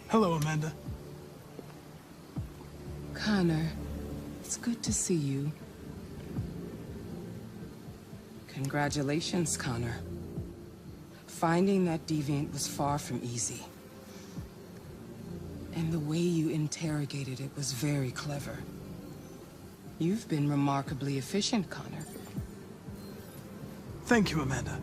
Hello, Amanda. Connor, it's good to see you. Congratulations, Connor. Finding that deviant was far from easy. And the way you interrogated it was very clever. You've been remarkably efficient, Connor. Thank you, Amanda.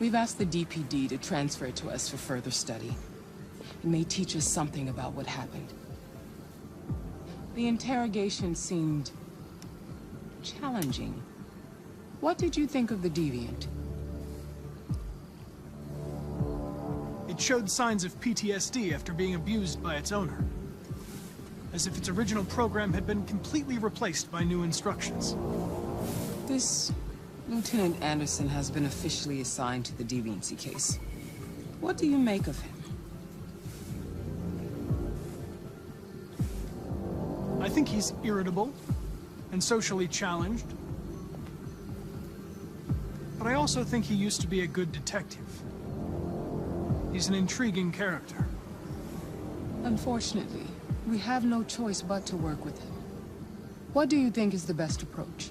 We've asked the DPD to transfer it to us for further study. It may teach us something about what happened. The interrogation seemed challenging. What did you think of the deviant? It showed signs of PTSD after being abused by its owner. As if its original program had been completely replaced by new instructions. This Lieutenant Anderson has been officially assigned to the deviancy case. What do you make of him? I think he's irritable and socially challenged. But I also think he used to be a good detective. He's an intriguing character. Unfortunately, we have no choice but to work with him. What do you think is the best approach?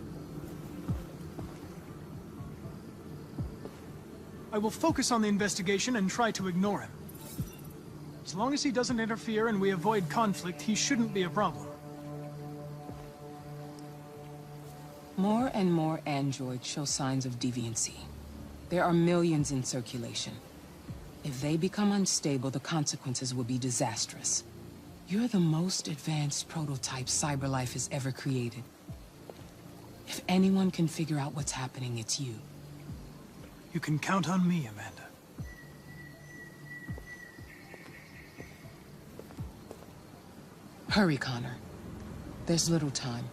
I will focus on the investigation and try to ignore him. As long as he doesn't interfere and we avoid conflict, he shouldn't be a problem. More and more androids show signs of deviancy. There are millions in circulation. If they become unstable, the consequences will be disastrous. You're the most advanced prototype cyberlife has ever created. If anyone can figure out what's happening, it's you. You can count on me, Amanda. Hurry, Connor. There's little time.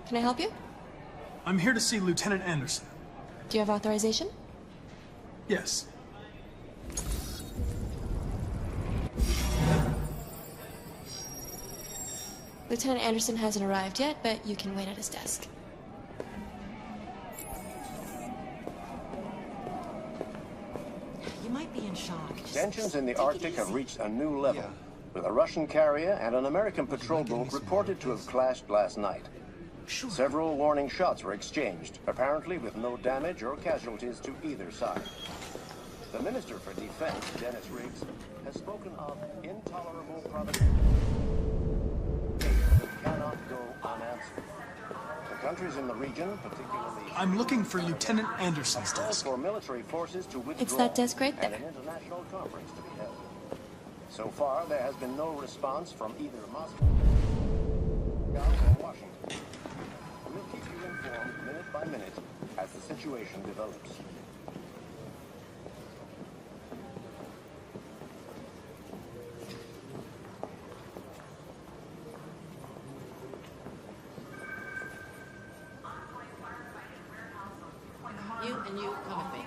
Can I help you? I'm here to see Lieutenant Anderson. Do you have authorization? Yes. Lieutenant Anderson hasn't arrived yet, but you can wait at his desk. You might be in shock. Tensions in the Arctic have reached a new level, with a Russian carrier and an American patrol boat reported to have clashed last night. Sure. Several warning shots were exchanged, apparently with no damage or casualties to either side. The Minister for Defense, Dennis Riggs, has spoken of intolerable provocation that cannot go unanswered. The countries in the region, particularly... I'm looking for Lieutenant Anderson's call desk. for military forces to withdraw. It's that desk right and there. an international conference to be held. So far, there has been no response from either Moscow or Washington. We'll keep you informed minute by minute as the situation develops. You and you come with me.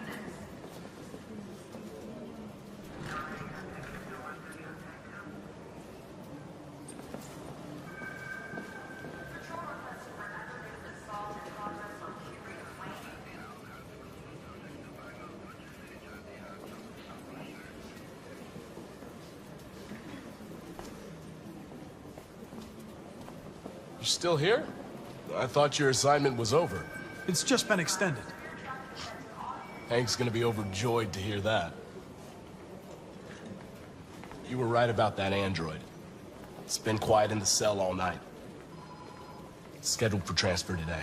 You're still here? I thought your assignment was over. It's just been extended. Hank's gonna be overjoyed to hear that. You were right about that android. It's been quiet in the cell all night. It's scheduled for transfer today.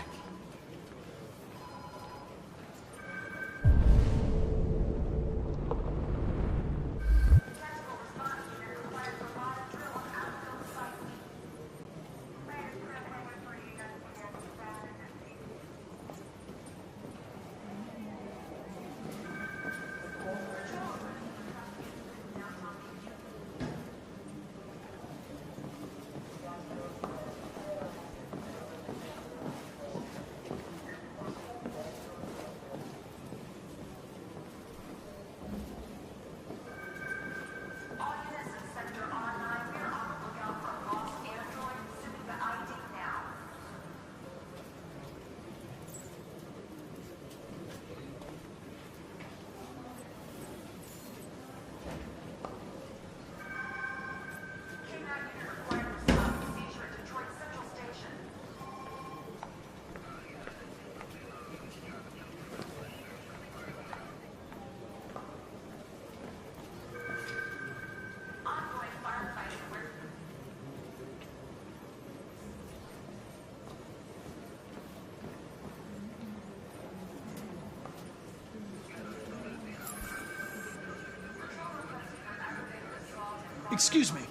Excuse me.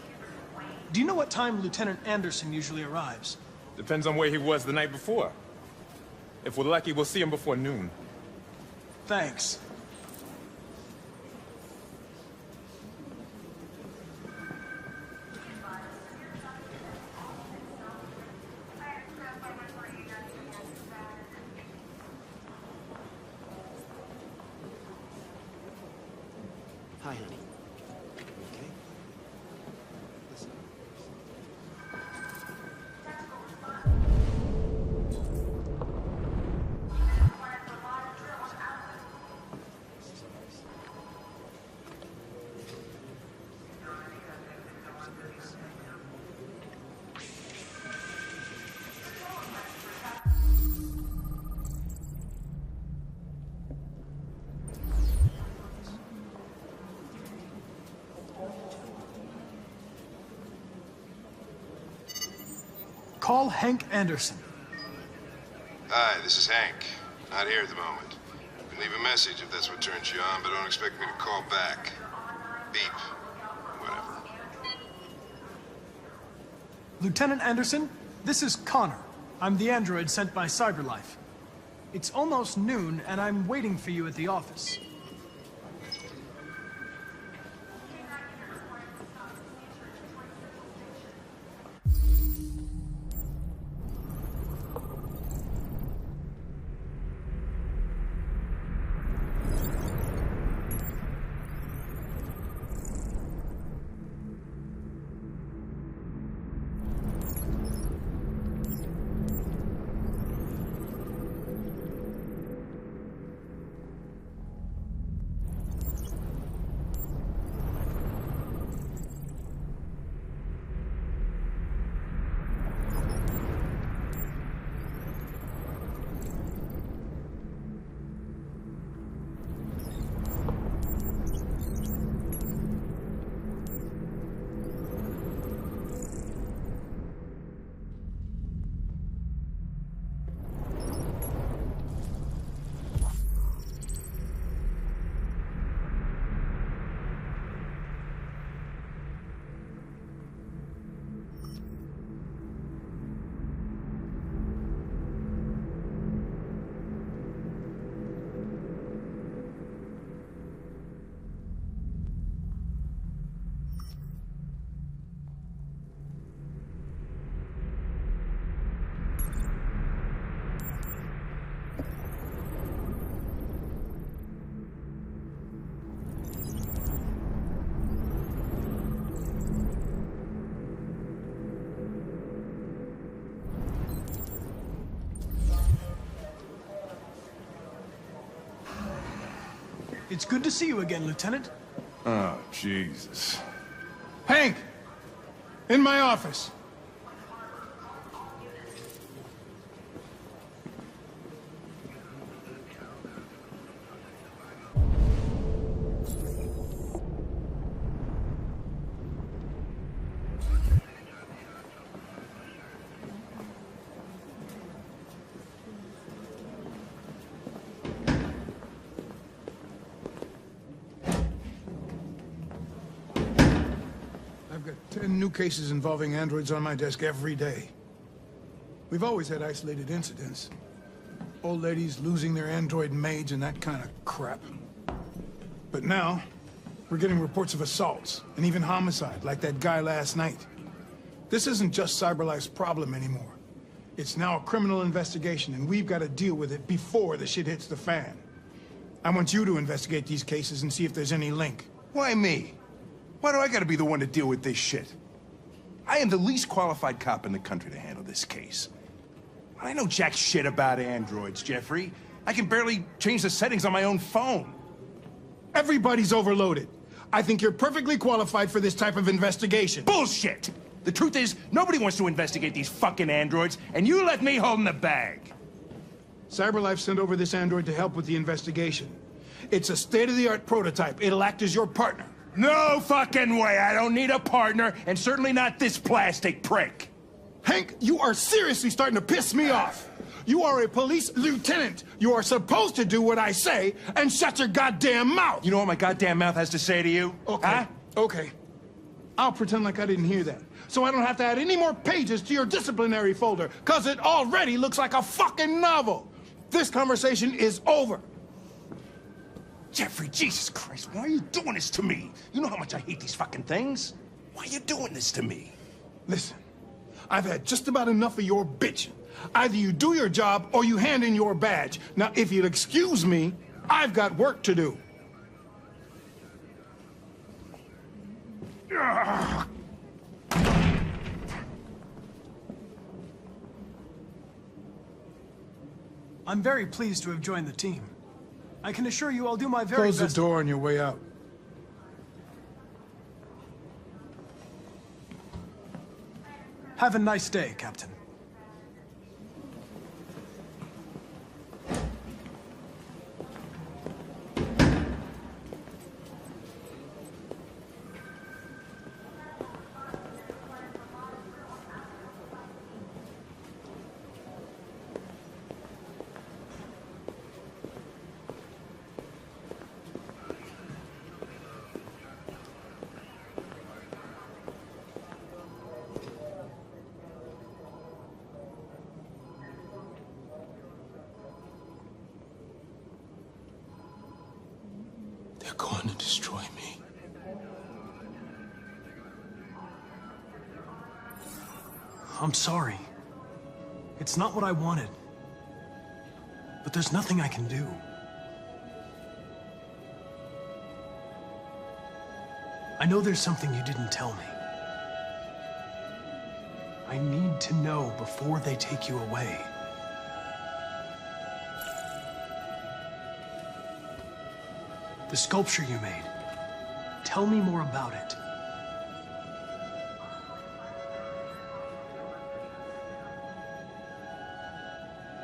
Do you know what time Lieutenant Anderson usually arrives? Depends on where he was the night before. If we're lucky, we'll see him before noon. Thanks. Hi, honey. Okay? Listen. Call Hank Anderson. Hi, this is Hank. Not here at the moment. You can leave a message if that's what turns you on, but don't expect me to call back. Beep. Whatever. Lieutenant Anderson, this is Connor. I'm the android sent by CyberLife. It's almost noon, and I'm waiting for you at the office. It's good to see you again, Lieutenant. Oh, Jesus. Hank! In my office. I've got 10 new cases involving androids on my desk every day. We've always had isolated incidents. Old ladies losing their android maids and that kind of crap. But now, we're getting reports of assaults, and even homicide, like that guy last night. This isn't just CyberLife's problem anymore. It's now a criminal investigation, and we've got to deal with it before the shit hits the fan. I want you to investigate these cases and see if there's any link. Why me? Why do I gotta be the one to deal with this shit? I am the least qualified cop in the country to handle this case. I know jack shit about androids, Jeffrey. I can barely change the settings on my own phone. Everybody's overloaded. I think you're perfectly qualified for this type of investigation. Bullshit! The truth is, nobody wants to investigate these fucking androids, and you left me holding the bag. CyberLife sent over this android to help with the investigation. It's a state-of-the-art prototype. It'll act as your partner. No fucking way! I don't need a partner, and certainly not this plastic prick. Hank, you are seriously starting to piss me off. You are a police lieutenant. You are supposed to do what I say and shut your goddamn mouth. You know what my goddamn mouth has to say to you? Okay, huh? okay. I'll pretend like I didn't hear that, so I don't have to add any more pages to your disciplinary folder, because it already looks like a fucking novel. This conversation is over. Jeffrey, Jesus Christ, why are you doing this to me? You know how much I hate these fucking things. Why are you doing this to me? Listen, I've had just about enough of your bitching. Either you do your job or you hand in your badge. Now, if you'll excuse me, I've got work to do. I'm very pleased to have joined the team. I can assure you I'll do my very best. Close the door on your way out. Have a nice day, Captain. They're going to destroy me. I'm sorry. It's not what I wanted. But there's nothing I can do. I know there's something you didn't tell me. I need to know before they take you away. The sculpture you made. Tell me more about it.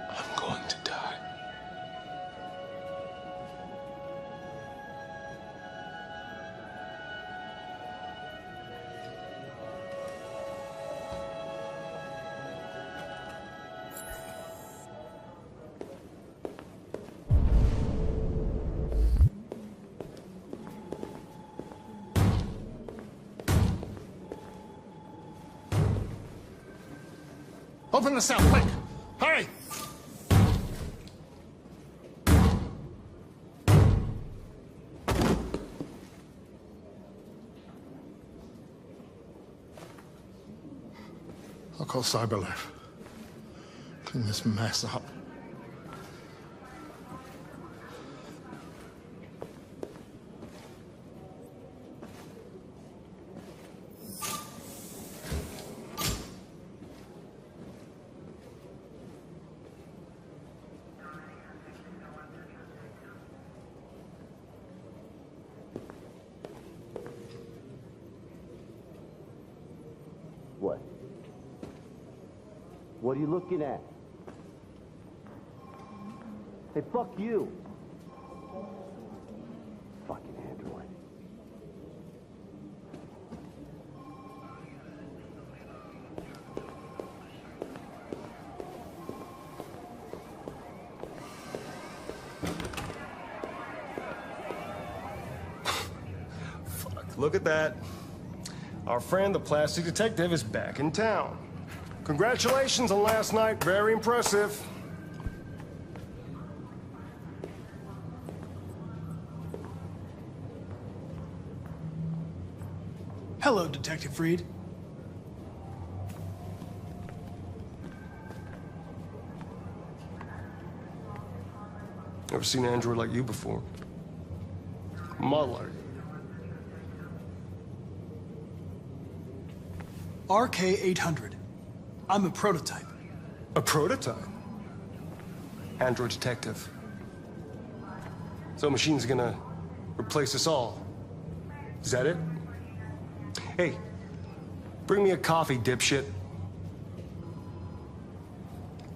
I'm going to die. Open the cell, quick! Hurry! I'll call Cyberlife. Clean this mess up. What? What are you looking at? Hey, fuck you! Fucking android. Look at that. Our friend, the plastic detective, is back in town. Congratulations on last night. Very impressive. Hello, Detective Reed. Never seen an android like you before. Model art. RK-800. I'm a prototype. A prototype? Android detective. So machine's gonna replace us all. Is that it? Hey, bring me a coffee, dipshit.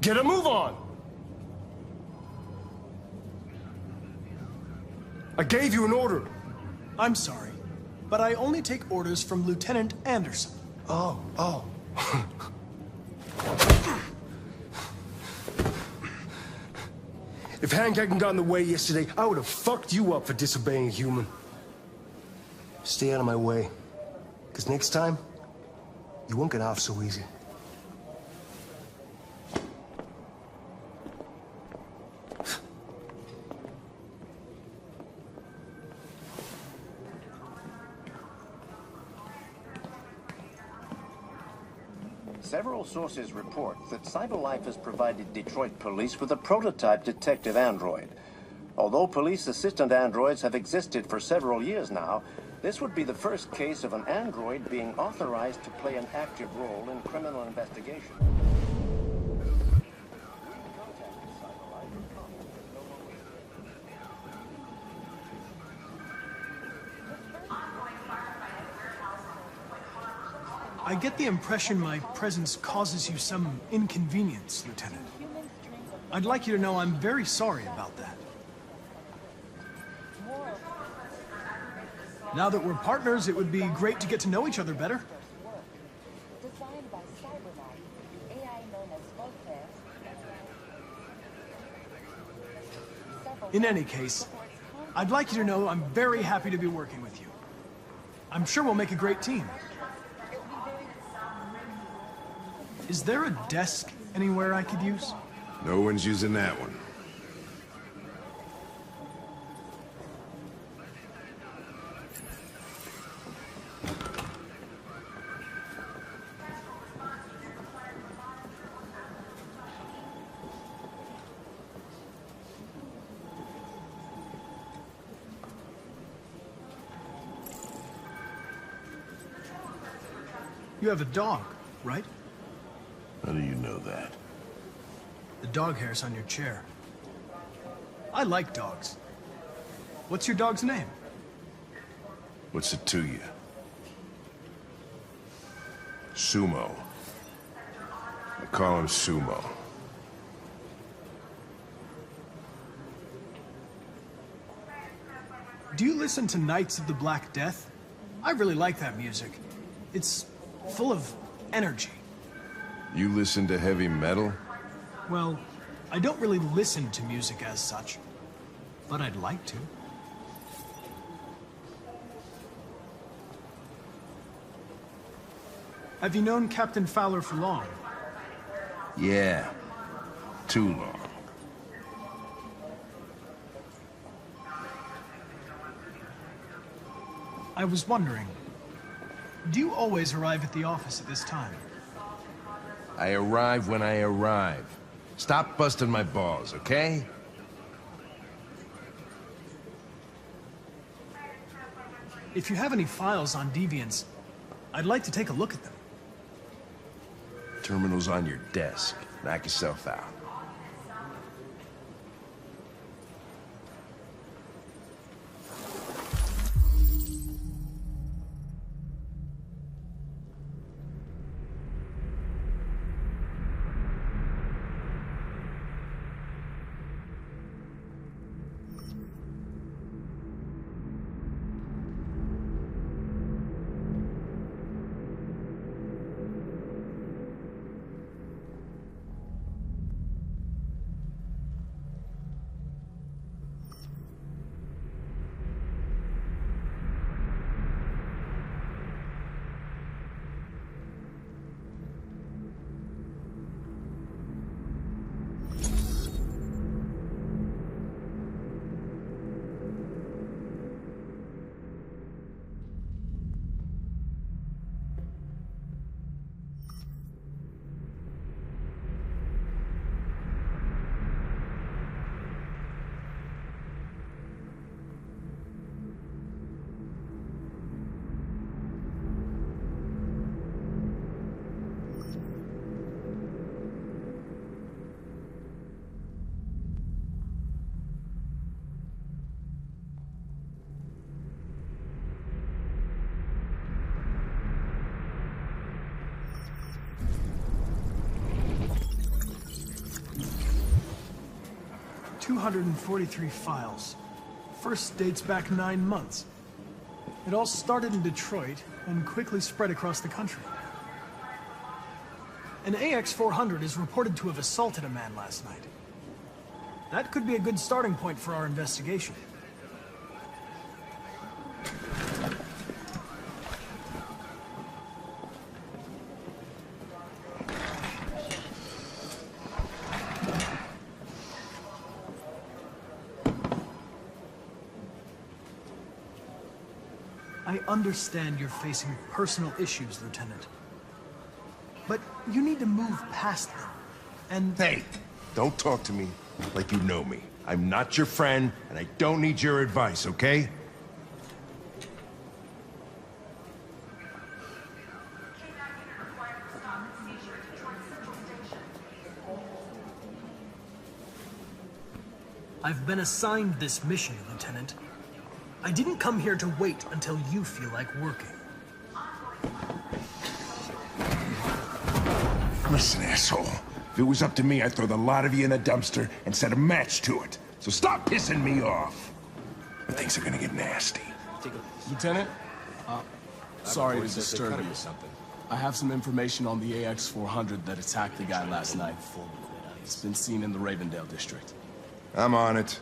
Get a move on! I gave you an order. I'm sorry, but I only take orders from Lieutenant Anderson. Oh. If Hank hadn't gotten in the way yesterday, I would have fucked you up for disobeying a human. Stay out of my way. Because next time, you won't get off so easy. Several sources report that CyberLife has provided Detroit police with a prototype detective android. Although police assistant androids have existed for several years now, this would be the first case of an android being authorized to play an active role in criminal investigation. I get the impression my presence causes you some inconvenience, Lieutenant. I'd like you to know I'm very sorry about that. Now that we're partners, it would be great to get to know each other better. In any case, I'd like you to know I'm very happy to be working with you. I'm sure we'll make a great team. Is there a desk anywhere I could use? No one's using that one. You have a dog, right? How do you know that? The dog hair's on your chair. I like dogs. What's your dog's name? What's it to you? Sumo. I call him Sumo. Do you listen to Knights of the Black Death? I really like that music. It's full of energy. You listen to heavy metal? Well, I don't really listen to music as such, but I'd like to. Have you known Captain Fowler for long? Yeah. Too long. I was wondering, do you always arrive at the office at this time? I arrive when I arrive. Stop busting my balls, okay? If you have any files on deviants, I'd like to take a look at them. Terminal's on your desk. Knock yourself out. $243 files. First dates back 9 months. It all started in Detroit and quickly spread across the country. An AX-400 is reported to have assaulted a man last night. That could be a good starting point for our investigation. I understand you're facing personal issues, Lieutenant. But you need to move past them. And... Hey, don't talk to me like you know me. I'm not your friend, and I don't need your advice, okay? I've been assigned this mission, Lieutenant. I didn't come here to wait until you feel like working. Listen, asshole. If it was up to me, I'd throw the lot of you in a dumpster and set a match to it. So stop pissing me off. Things are gonna get nasty. Lieutenant? Sorry to disturb you. I have some information on the AX-400 that attacked the guy last night. It's been seen in the Ravendale district. I'm on it.